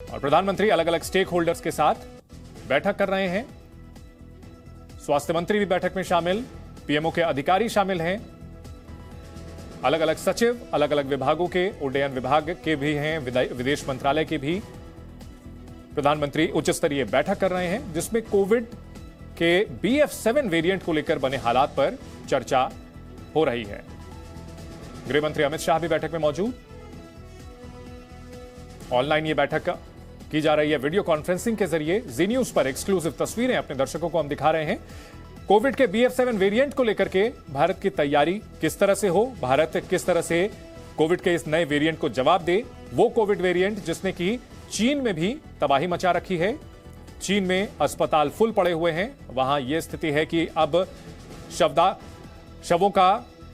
और प्रधानमंत्री अलग अलग स्टेक होल्डर्स के साथ बैठक कर रहे हैं। स्वास्थ्य मंत्री भी बैठक में शामिल, पीएमओ के अधिकारी शामिल हैं, अलग अलग सचिव अलग अलग विभागों के, उड्डयन विभाग के भी हैं, विदेश मंत्रालय के भी। प्रधानमंत्री उच्च स्तरीय बैठक कर रहे हैं जिसमें कोविड के BF7 वेरिएंट को लेकर बने हालात पर चर्चा हो रही है। गृह मंत्री अमित शाह भी बैठक में मौजूद। ऑनलाइन ये बैठक की जा रही है वीडियो कॉन्फ्रेंसिंग के जरिए। जी न्यूज पर एक्सक्लूसिव तस्वीरें अपने दर्शकों को हम दिखा रहे हैं। कोविड के BF7 वेरिएंट को लेकर के भारत की तैयारी किस तरह से हो, भारत किस तरह से कोविड के इस नए वेरिएंट को जवाब दे। वो कोविड वेरिएंट जिसने की चीन में भी तबाही मचा रखी है। चीन में अस्पताल फुल पड़े हुए हैं। वहां यह स्थिति है कि अब शवों का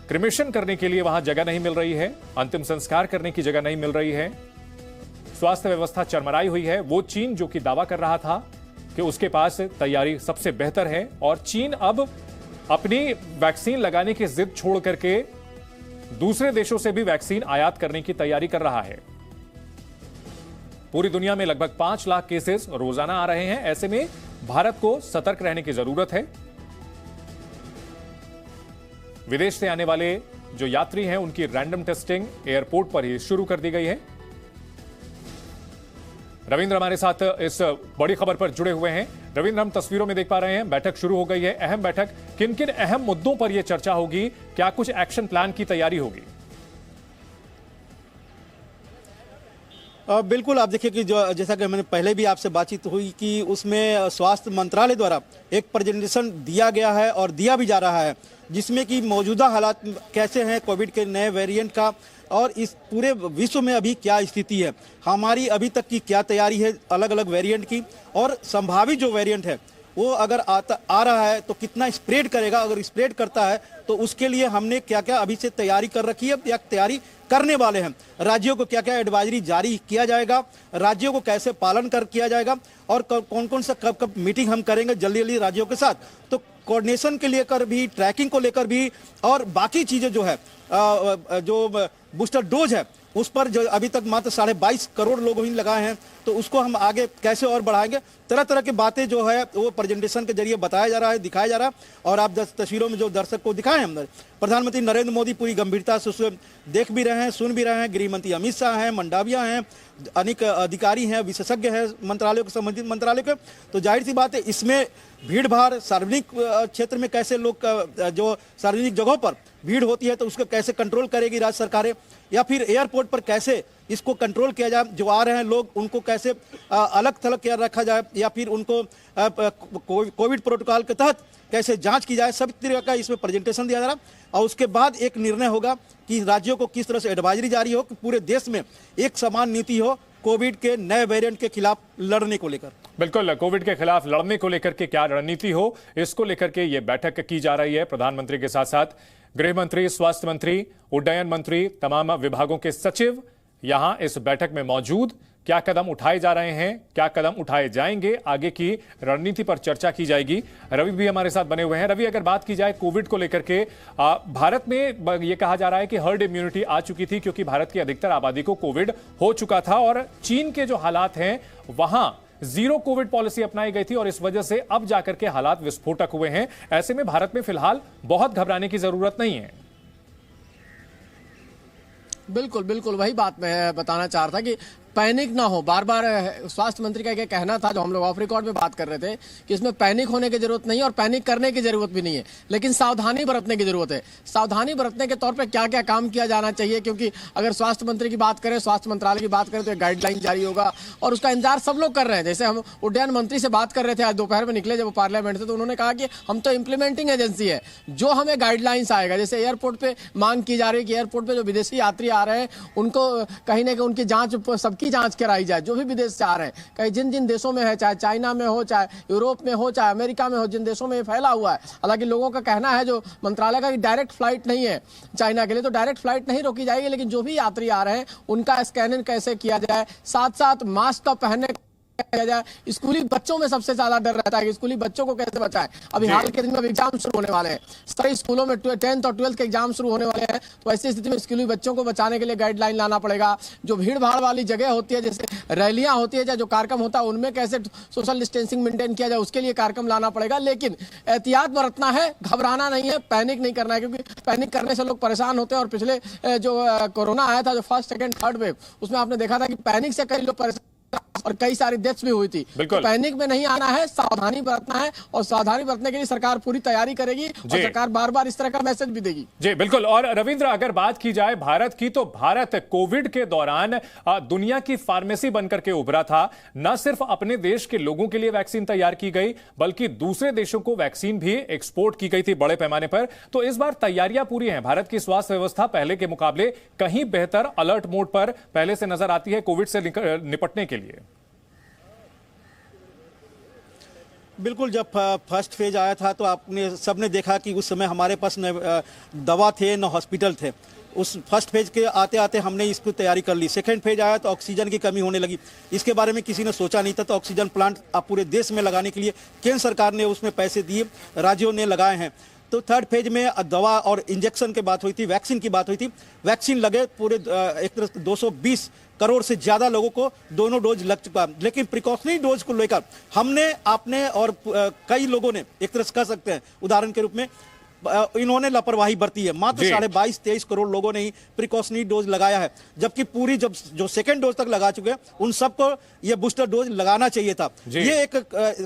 क्रिमेशन करने के लिए वहां जगह नहीं मिल रही है, अंतिम संस्कार करने की जगह नहीं मिल रही है। स्वास्थ्य व्यवस्था चरमराई हुई है। वो चीन जो कि दावा कर रहा था कि उसके पास तैयारी सबसे बेहतर है, और चीन अब अपनी वैक्सीन लगाने की जिद छोड़ करके दूसरे देशों से भी वैक्सीन आयात करने की तैयारी कर रहा है। पूरी दुनिया में लगभग 5 लाख केसेस रोजाना आ रहे हैं। ऐसे में भारत को सतर्क रहने की जरूरत है। विदेश से आने वाले जो यात्री हैं उनकी रैंडम टेस्टिंग एयरपोर्ट पर ही शुरू कर दी गई है। रविंद्र हमारे साथ इस बड़ी खबर पर जुड़े हुए हैं। रविंद्र, हम तस्वीरों में देख पा रहे हैं बैठक शुरू हो गई है। अहम बैठक, किन किन अहम मुद्दों पर यह चर्चा होगी, क्या कुछ एक्शन प्लान की तैयारी होगी? बिल्कुल, आप देखिए कि जो जैसा कि मैंने पहले भी आपसे बातचीत हुई कि उसमें स्वास्थ्य मंत्रालय द्वारा एक प्रेजेंटेशन दिया गया है और दिया भी जा रहा है, जिसमें कि मौजूदा हालात कैसे हैं कोविड के नए वेरिएंट का, और इस पूरे विश्व में अभी क्या स्थिति है, हमारी अभी तक की क्या तैयारी है अलग अलग वेरिएंट की, और संभावित जो वेरिएंट है वो अगर आ रहा है तो कितना स्प्रेड करेगा, अगर स्प्रेड करता है तो उसके लिए हमने क्या क्या अभी से तैयारी कर रखी है या तैयारी करने वाले हैं, राज्यों को क्या क्या एडवाइजरी जारी किया जाएगा, राज्यों को कैसे पालन किया जाएगा, और कौन कौन सा कब कब मीटिंग हम करेंगे जल्दी जल्दी राज्यों के साथ, तो कोऑर्डिनेशन के लेकर भी, ट्रैकिंग को लेकर भी, और बाकी चीजें जो है जो बूस्टर डोज है उस पर जो अभी तक मात्र 22.5 करोड़ लोग ही लगाए हैं, तो उसको हम आगे कैसे और बढ़ाएंगे, तरह तरह की बातें जो है वो प्रेजेंटेशन के जरिए बताया जा रहा है, दिखाया जा रहा है। और आप तस्वीरों में जो दर्शक को दिखाए हैं, प्रधानमंत्री नरेंद्र मोदी पूरी गंभीरता से उसे देख भी रहे हैं, सुन भी रहे हैं। गृह मंत्री अमित शाह हैं, मंडाविया हैं, अनेक अधिकारी हैं, विशेषज्ञ हैं मंत्रालयों के, संबंधित मंत्रालय के। तो जाहिर सी बात है इसमें भीड़ भाड़, सार्वजनिक क्षेत्र में कैसे लोग जो सार्वजनिक जगहों पर भीड़ होती है तो उसको कैसे कंट्रोल करेगी राज्य सरकारें, या फिर एयरपोर्ट पर कैसे इसको कंट्रोल किया जाए, जो आ रहे हैं लोग उनको कैसे अलग थलग किया रखा जाए, या फिर उनको कोविड प्रोटोकॉल के तहत कैसे जांच की जाए, सब तरह का इसमें प्रेजेंटेशन दिया जा रहा है। और उसके बाद एक निर्णय होगा कि राज्यों को किस तरह से एडवाइजरी जारी हो कि पूरे देश में एक समान नीति हो कोविड के नए वेरिएंट के खिलाफ लड़ने को लेकर। बिल्कुल, कोविड के खिलाफ लड़ने को लेकर के क्या रणनीति हो, इसको लेकर के ये बैठक की जा रही है। प्रधानमंत्री के साथ साथ गृह मंत्री, स्वास्थ्य मंत्री, उड्डयन मंत्री, तमाम विभागों के सचिव यहां इस बैठक में मौजूद। क्या कदम उठाए जा रहे हैं, क्या कदम उठाए जाएंगे, आगे की रणनीति पर चर्चा की जाएगी। रवि भी हमारे साथ बने हुए हैं। रवि, अगर बात की जाए कोविड को लेकर के, भारत में यह कहा जा रहा है कि हर्ड इम्यूनिटी आ चुकी थी क्योंकि भारत की अधिकतर आबादी को कोविड हो चुका था, और चीन के जो हालात हैं वहां जीरो कोविड पॉलिसी अपनाई गई थी, और इस वजह से अब जाकर के हालात विस्फोटक हुए हैं। ऐसे में भारत में फिलहाल बहुत घबराने की जरूरत नहीं है। बिल्कुल बिल्कुल, वही बात मैं बताना चाह रहा था कि पैनिक ना हो। बार बार स्वास्थ्य मंत्री का क्या कहना था, जो हम लोग ऑफ रिकॉर्ड में बात कर रहे थे, कि इसमें पैनिक होने की जरूरत नहीं है और पैनिक करने की जरूरत भी नहीं है, लेकिन सावधानी बरतने की जरूरत है। सावधानी बरतने के तौर पे क्या क्या काम किया जाना चाहिए, क्योंकि अगर स्वास्थ्य मंत्री की बात करें, स्वास्थ्य मंत्रालय की बात करें, तो एक गाइडलाइन जारी होगा और उसका इंतजार सब लोग कर रहे हैं। जैसे हम उड्डयन मंत्री से बात कर रहे थे, आज दोपहर में निकले जब वो पार्लियामेंट से, तो उन्होंने कहा कि हम तो इंप्लीमेंटिंग एजेंसी है, जो हमें गाइडलाइंस आएगा। जैसे एयरपोर्ट पे मांग की जा रही है कि एयरपोर्ट पे जो विदेशी यात्री आ रहे हैं उनको कहीं ना कहीं उनकी जांच, सबकी जांच कराई जाए, जो भी विदेश से आ रहे हैं, कहीं जिन जिन देशों में है, चाहे चाइना में हो, चाहे यूरोप में हो, चाहे अमेरिका में हो, जिन देशों में ये फैला हुआ है। हालांकि लोगों का कहना है, जो मंत्रालय का, कि डायरेक्ट फ्लाइट नहीं है चाइना के लिए, तो डायरेक्ट फ्लाइट नहीं रोकी जाएगी, लेकिन जो भी यात्री आ रहे हैं उनका स्कैनिंग कैसे किया जाए, साथ साथ मास्क का पहनने किया जाए। स्कूली बच्चों में सबसे ज्यादा डर रहता है कि स्कूली बच्चों को कैसे बचाएं। अभी हाल के दिन में एग्जाम शुरू होने वाले हैं, सारे स्कूलों में 10th और 12th के एग्जाम शुरू होने वाले हैं। तो ऐसी स्थिति में स्कूली बच्चों को बचाने के लिए गाइडलाइन लाना पड़ेगा। जो भीड़ भाड़ वाली जगह होती है, जैसे रैलियां होती है या जो कार्यक्रम होता है, उनमें कैसे सोशल डिस्टेंसिंग मेंटेन किया जाए, उसके लिए कार्यक्रम लाना पड़ेगा। लेकिन एहतियात बरतना है, घबराना नहीं है, पैनिक नहीं करना है, क्योंकि पैनिक करने से लोग परेशान होते हैं। और पिछले जो कोरोना आया था, जो फर्स्ट सेकंड थर्ड वेव, उसमें आपने देखा था कि पैनिक से कई लोग परेशान और कई सारी डेथ्स भी हुई थी। तो पैनिक में नहीं आना है, सावधानी बरतना है, और सावधानी बरतने के लिए सरकार पूरी तैयारी करेगी और सरकार बार बार इस तरह का मैसेज भी देगी। जी बिल्कुल। और रविंद्र, अगर बात की जाए भारत की, तो भारत कोविड के दौरान दुनिया की फार्मेसी बनकर के उभरा था। न सिर्फ अपने देश के लोगों के लिए वैक्सीन तैयार की गई, बल्कि दूसरे देशों को वैक्सीन भी एक्सपोर्ट की गई थी बड़े पैमाने पर। तो इस बार तैयारियां पूरी हैं। भारत की स्वास्थ्य व्यवस्था पहले के मुकाबले कहीं बेहतर, अलर्ट मोड पर पहले से नजर आती है कोविड से निपटने के लिए। बिल्कुल, जब फर्स्ट फेज आया था तो आपने सबने देखा कि उस समय हमारे पास न दवा थे न हॉस्पिटल थे। उस फर्स्ट फेज के आते आते हमने इसको तैयारी कर ली। सेकंड फेज आया तो ऑक्सीजन की कमी होने लगी। इसके बारे में किसी ने सोचा नहीं था। तो ऑक्सीजन प्लांट आप पूरे देश में लगाने के लिए केंद्र सरकार ने उसमें पैसे दिए, राज्यों ने लगाए हैं। तो थर्ड फेज में दवा और इंजेक्शन की बात हुई थी, वैक्सीन की बात हुई थी। वैक्सीन लगे पूरे एक तरह 220 करोड़ से ज्यादा लोगों को दोनों डोज लग चुका। लेकिन प्रिकॉशनरी डोज को लेकर हमने, आपने और कई लोगों ने, एक तरह से कह सकते हैं उदाहरण के रूप में, इन्होंने लापरवाही बरती है। मात्र 22-23 करोड़ लोगों ने ही प्रिकॉशनरी डोज लगाया है, जबकि पूरी जो सेकंड डोज तक लगा चुके हैं उन सबको ये बूस्टर डोज लगाना चाहिए था। ये एक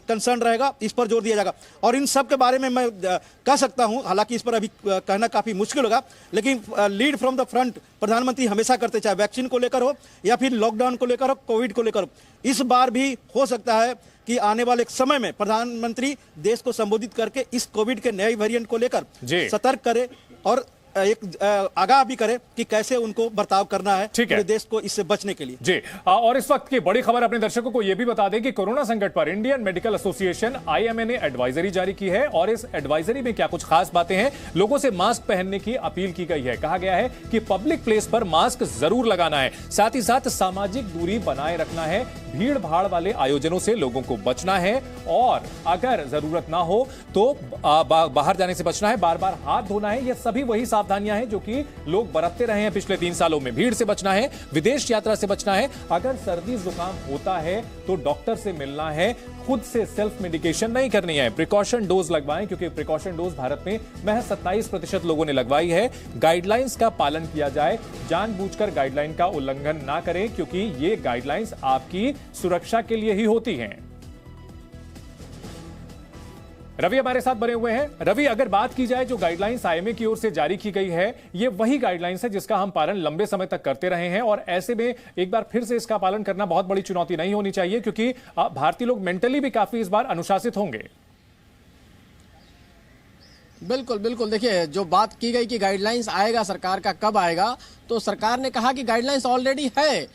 कंसर्न रहेगा, इस पर जोर दिया जाएगा। और इन सब के बारे में मैं कह सकता हूं, हालांकि इस पर अभी कहना काफी मुश्किल होगा, लेकिन लीड फ्रॉम द फ्रंट प्रधानमंत्री हमेशा करते, चाहे वैक्सीन को लेकर हो या फिर लॉकडाउन को लेकर हो, कोविड को लेकर हो। इस बार भी हो सकता है कि आने वाले समय में प्रधानमंत्री देश को संबोधित करके इस कोविड के नए वेरिएंट को लेकर सतर्क करे और एक आगाह भी करे कि कैसे उनको बर्ताव करना है पूरे देश को इससे बचने के लिए। जी, और इस वक्त की बड़ी खबर अपने दर्शकों को यह भी बता दें कि कोरोना संकट पर इंडियन मेडिकल एसोसिएशन IMA ने एडवाइजरी जारी की है। और इस एडवाइजरी में क्या कुछ खास बातें हैं, लोगों से मास्क पहनने की अपील की गई है। कहा गया है कि पब्लिक प्लेस पर मास्क जरूर लगाना है, साथ ही साथ सामाजिक दूरी बनाए रखना है, भीड़ भाड़ वाले आयोजनों से लोगों को बचना है, और अगर जरूरत ना हो तो बाहर जाने से बचना है, बार बार हाथ धोना है। ये सभी वही सावधानियां हैं जो कि लोग बरतते रहे हैं पिछले 3 सालों में। भीड़ से बचना है, विदेश यात्रा से बचना है, अगर सर्दी जुकाम होता है तो डॉक्टर से मिलना है, खुद से सेल्फ मेडिकेशन नहीं करनी है, प्रिकॉशन डोज लगवाएं, क्योंकि प्रिकॉशन डोज भारत में महज 27% लोगों ने लगवाई है। गाइडलाइंस का पालन किया जाए, जानबूझकर गाइडलाइन का उल्लंघन ना करें, क्योंकि ये गाइडलाइंस आपकी सुरक्षा के लिए ही होती हैं। रवि हमारे साथ बने हुए हैं। रवि, अगर बात की जाए जो गाइडलाइंस IMA की ओर से जारी की गई है, ये वही गाइडलाइंस है जिसका हम पालन लंबे समय तक करते रहे हैं, और ऐसे में एक बार फिर से इसका पालन करना बहुत बड़ी चुनौती नहीं होनी चाहिए, क्योंकि भारतीय लोग मेंटली भी काफी इस बार अनुशासित होंगे। बिल्कुल बिल्कुल, देखिए जो बात की गई कि गाइडलाइंस आएगा सरकार का, कब आएगा, तो सरकार ने कहा कि गाइडलाइंस ऑलरेडी है,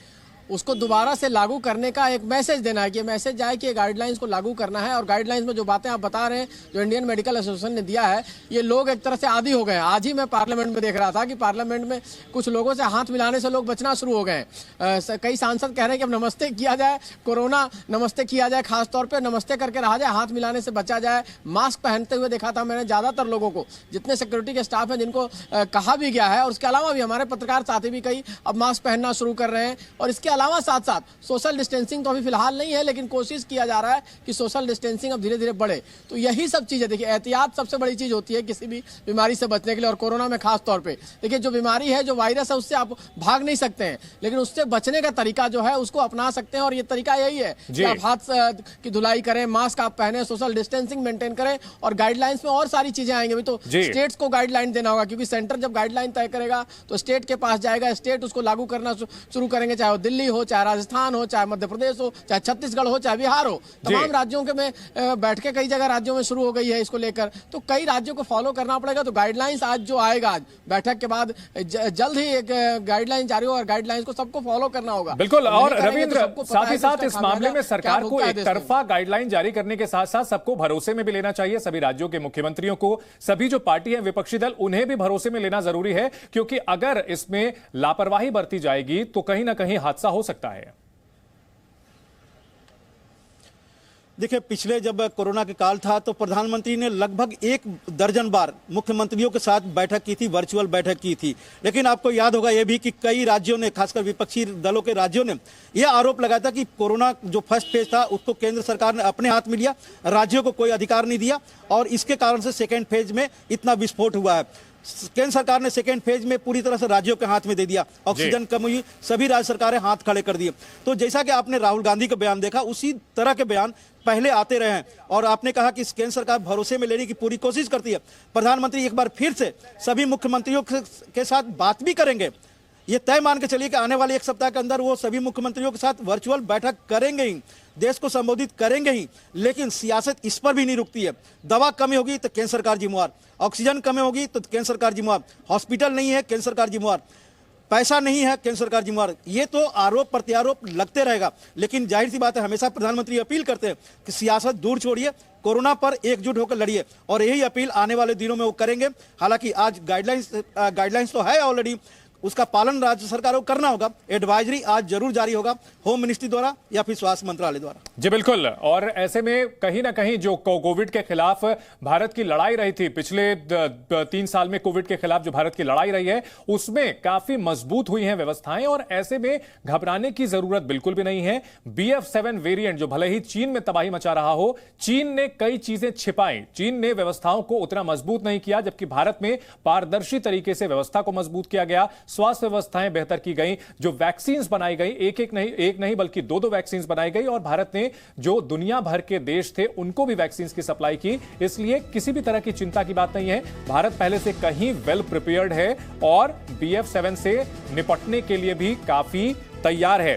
उसको दोबारा से लागू करने का एक मैसेज देना है कि मैसेज आए कि गाइडलाइंस को लागू करना है। और गाइडलाइंस में जो बातें आप बता रहे हैं, जो इंडियन मेडिकल एसोसिएशन ने दिया है, ये लोग एक तरह से आदी हो गए हैं। आज ही मैं पार्लियामेंट में देख रहा था कि पार्लियामेंट में कुछ लोगों से हाथ मिलाने से लोग बचना शुरू हो गए हैं। कई सांसद कह रहे हैं कि अब नमस्ते किया जाए, कोरोना नमस्ते किया जाए, खासतौर पर नमस्ते करके रहा जाए, हाथ मिलाने से बचा जाए। मास्क पहनते हुए देखा था मैंने ज्यादातर लोगों को, जितने सिक्योरिटी के स्टाफ हैं, जिनको कहा भी गया है, और उसके अलावा भी हमारे पत्रकार साथी भी कई अब मास्क पहनना शुरू कर रहे हैं। और इसके अलावा साथ साथ सोशल डिस्टेंसिंग तो अभी फिलहाल नहीं है, लेकिन कोशिश किया जा रहा है कि सोशल डिस्टेंसिंग अब धीरे धीरे बढ़े। तो यही सब चीजें, देखिए एहतियात सबसे बड़ी चीज होती है किसी भी बीमारी से बचने के लिए, और कोरोना में खास तौर पे। देखिए जो बीमारी है, जो वायरस है, उससे आप भाग नहीं सकते हैं, लेकिन उससे बचने का तरीका जो है उसको अपना सकते हैं। और ये तरीका यही है कि आप हाथ की धुलाई करें, मास्क आप पहने, सोशल डिस्टेंसिंग मेंटेन करें, और गाइडलाइंस में और सारी चीजें आएंगे। तो स्टेट्स को गाइडलाइन देना होगा, क्योंकि सेंटर जब गाइडलाइन तय करेगा तो स्टेट के पास जाएगा, स्टेट उसको लागू करना शुरू करेंगे, चाहे वो दिल्ली हो, चाहे राजस्थान हो, चाहे मध्य प्रदेश हो, चाहे छत्तीसगढ़ हो, चाहे बिहार हो। तमाम राज्यों के में बैठ के कई जगह राज्यों में शुरू हो गई है इसको लेकर, तो कई राज्यों को फॉलो करना पड़ेगा। तो गाइडलाइंस आज जो आएगा, आज बैठक के बाद जल्द ही एक गाइडलाइन जारी होगा, और गाइडलाइंस को सबको फॉलो करना होगा। बिल्कुल। और रविंद्र, साथ ही साथ इस मामले में सरकार को एक तरफा गाइडलाइन जारी करने के साथ साथ सबको भरोसे में भी लेना चाहिए। सभी राज्यों के मुख्यमंत्रियों को, सभी जो पार्टी है, विपक्षी दल, उन्हें भी भरोसे में लेना जरूरी है, क्योंकि अगर इसमें लापरवाही बरती जाएगी तो कहीं ना कहीं हादसा हो सकता है। देखिए, पिछले जब कोरोना के काल था तो प्रधानमंत्री ने लगभग 1 दर्जन बार मुख्यमंत्रियों के साथ बैठक की थी, वर्चुअल बैठक की थी। लेकिन आपको याद होगा ये भी कि कई राज्यों ने, खासकर विपक्षी दलों के राज्यों ने यह आरोप लगाया था कि कोरोना जो फर्स्ट फेज था उसको केंद्र सरकार ने अपने हाथ में लिया, राज्यों को कोई अधिकार नहीं दिया और इसके कारण से सेकेंड फेज में इतना विस्फोट हुआ है। केंद्र सरकार ने सेकेंड फेज में पूरी तरह से राज्यों के हाथ में दे दिया, ऑक्सीजन कम हुई, सभी राज्य सरकारें हाथ खड़े कर दिए। तो जैसा कि आपने राहुल गांधी का बयान देखा, उसी तरह के बयान पहले आते रहे हैं और आपने कहा कि केंद्र सरकार भरोसे में लेने की पूरी कोशिश करती है। प्रधानमंत्री एक बार फिर से सभी मुख्यमंत्रियों के साथ बात भी करेंगे। ये तय मान के चलिए कि आने वाले 1 सप्ताह के अंदर वो सभी मुख्यमंत्रियों के साथ वर्चुअल बैठक करेंगे ही, देश को संबोधित करेंगे ही। लेकिन सियासत इस पर भी नहीं रुकती है। दवा कमी होगी तो केंद्र सरकार जिम्मेवार, ऑक्सीजन कमी होगी तो केंद्र सरकार जिम्मेवार, हॉस्पिटल नहीं है केंद्र सरकार जिम्मेवार, पैसा नहीं है केंद्र सरकार जिम्मेवार। ये तो आरोप प्रत्यारोप लगते रहेगा। लेकिन जाहिर सी बात है, हमेशा प्रधानमंत्री अपील करते हैं कि सियासत दूर छोड़िए, कोरोना पर एकजुट होकर लड़िए और यही अपील आने वाले दिनों में वो करेंगे। हालांकि आज गाइडलाइंस तो है ऑलरेडी, उसका पालन राज्य सरकारों को करना होगा। एडवाइजरी आज जरूर जारी होगा, होम मिनिस्ट्री द्वारा या फिर स्वास्थ्य मंत्रालय द्वारा। जी बिल्कुल। और ऐसे में कहीं ना कहीं जो कोविड के खिलाफ भारत की लड़ाई रही थी, पिछले 3 साल में कोविड के खिलाफ जो भारत की लड़ाई रही है उसमें काफी मजबूत हुई हैं व्यवस्थाएं और ऐसे में घबराने की जरूरत बिल्कुल भी नहीं है। BF7 वेरिएंट जो भले ही चीन में तबाही मचा रहा हो, चीन ने कई चीजें छिपाई, चीन ने व्यवस्थाओं को उतना मजबूत नहीं किया, जबकि भारत में पारदर्शी तरीके से व्यवस्था को मजबूत किया गया, स्वास्थ्य व्यवस्थाएं बेहतर की गई, जो वैक्सीन बनाई गई, एक नहीं बल्कि 2 वैक्सीन बनाई गई और भारत ने जो दुनिया भर के देश थे उनको भी वैक्सीन की सप्लाई की। इसलिए किसी भी तरह की चिंता की बात नहीं है। भारत पहले से कहीं वेल प्रिपेयर्ड है और BF7 से निपटने के लिए भी काफी तैयार है।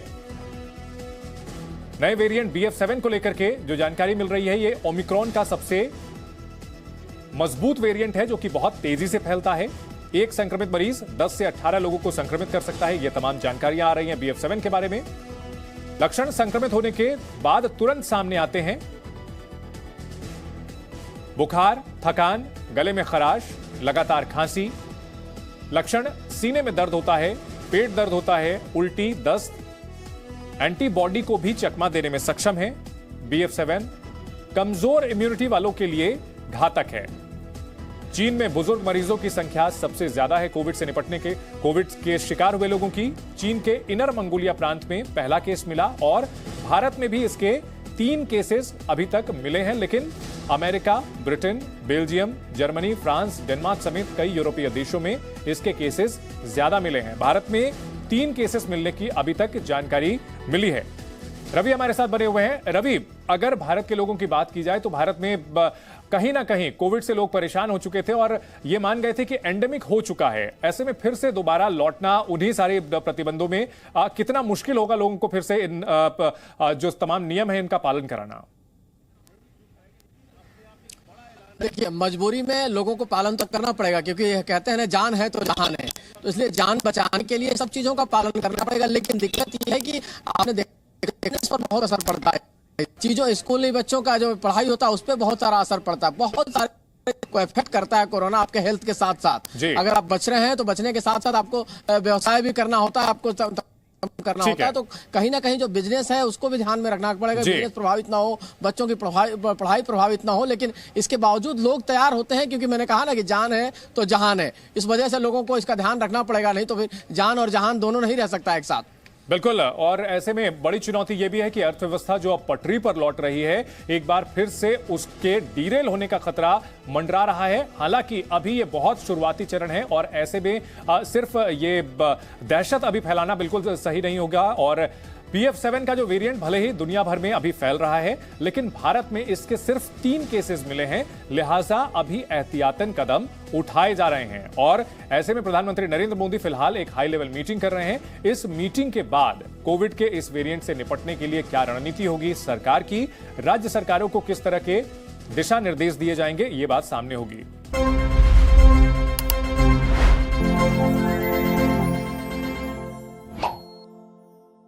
नए वेरिएंट BF7 को लेकर के जो जानकारी मिल रही है, ये ओमिक्रॉन का सबसे मजबूत वेरिएंट है जो कि बहुत तेजी से फैलता है। एक संक्रमित मरीज 10 से 18 लोगों को संक्रमित कर सकता है। यह तमाम जानकारियां आ रही हैं BF7 के बारे में। लक्षण संक्रमित होने के बाद तुरंत सामने आते हैं, बुखार, थकान, गले में खराश, लगातार खांसी, लक्षण सीने में दर्द होता है, पेट दर्द होता है, उल्टी, दस्त। एंटीबॉडी को भी चकमा देने में सक्षम है। BF7 कमजोर इम्यूनिटी वालों के लिए घातक है। चीन में बुजुर्ग मरीजों की संख्या सबसे ज्यादा है। कोविड के शिकार हुए लोगों की चीन के इनर मंगोलिया प्रांत में पहला केस मिला और भारत में भी इसके 3 केसेस अभी तक मिले हैं। लेकिन America, Britain, Belgium, Germany, France, Denmark समेत कई यूरोपीय देशों में इसके केसेस ज्यादा मिले हैं। भारत में 3 केसेस मिलने की अभी तक जानकारी मिली है। रवि हमारे साथ बने हुए हैं। रवि, अगर भारत के लोगों की बात की जाए तो भारत में कहीं ना कहीं कोविड से लोग परेशान हो चुके थे और ये मान गए थे कि एंडेमिक हो चुका है। ऐसे में फिर से दोबारा लौटना उन्हीं सारे प्रतिबंधों में कितना मुश्किल होगा लोगों को फिर से इन जो तमाम नियम है इनका पालन कराना? देखिए, मजबूरी में लोगों को पालन तो करना पड़ेगा क्योंकि कहते हैं ना, जान है तो जहान है। तो इसलिए जान बचाने के लिए सब चीजों का पालन करना पड़ेगा। लेकिन दिक्कत यह है कि आपने देखा इस पर बहुत असर पड़ता है। चीजों स्कूली बच्चों का जो पढ़ाई होता है उस पर बहुत सारा असर पड़ता है, बहुत सारे को इफेक्ट करता है कोरोना आपके हेल्थ के साथ साथ। अगर आप बच रहे हैं तो बचने के साथ साथ आपको व्यवसाय भी करना होता है, आपको करना होता है। तो कहीं ना कहीं जो बिजनेस है उसको भी ध्यान में रखना पड़ेगा, बिजनेस प्रभावित ना हो, बच्चों की पढ़ाई प्रभावित ना हो। लेकिन इसके बावजूद लोग तैयार होते हैं क्योंकि मैंने कहा ना कि जान है तो जहान है। इस वजह से लोगों को इसका ध्यान रखना पड़ेगा, नहीं तो फिर जान और जहान दोनों नहीं रह सकता एक साथ। बिल्कुल। और ऐसे में बड़ी चुनौती यह भी है कि अर्थव्यवस्था जो अब पटरी पर लौट रही है, एक बार फिर से उसके डीरेल होने का खतरा मंडरा रहा है। हालांकि अभी ये बहुत शुरुआती चरण है और ऐसे में सिर्फ ये दहशत अभी फैलाना बिल्कुल सही नहीं होगा। और BF7 का जो वेरिएंट भले ही दुनिया भर में अभी फैल रहा है, लेकिन भारत में इसके सिर्फ 3 केसेस मिले हैं, लिहाजा अभी एहतियातन कदम उठाए जा रहे हैं। और ऐसे में प्रधानमंत्री नरेंद्र मोदी फिलहाल एक हाई लेवल मीटिंग कर रहे हैं। इस मीटिंग के बाद कोविड के इस वेरिएंट से निपटने के लिए क्या रणनीति होगी सरकार की, राज्य सरकारों को किस तरह के दिशा निर्देश दिए जाएंगे, ये बात सामने होगी।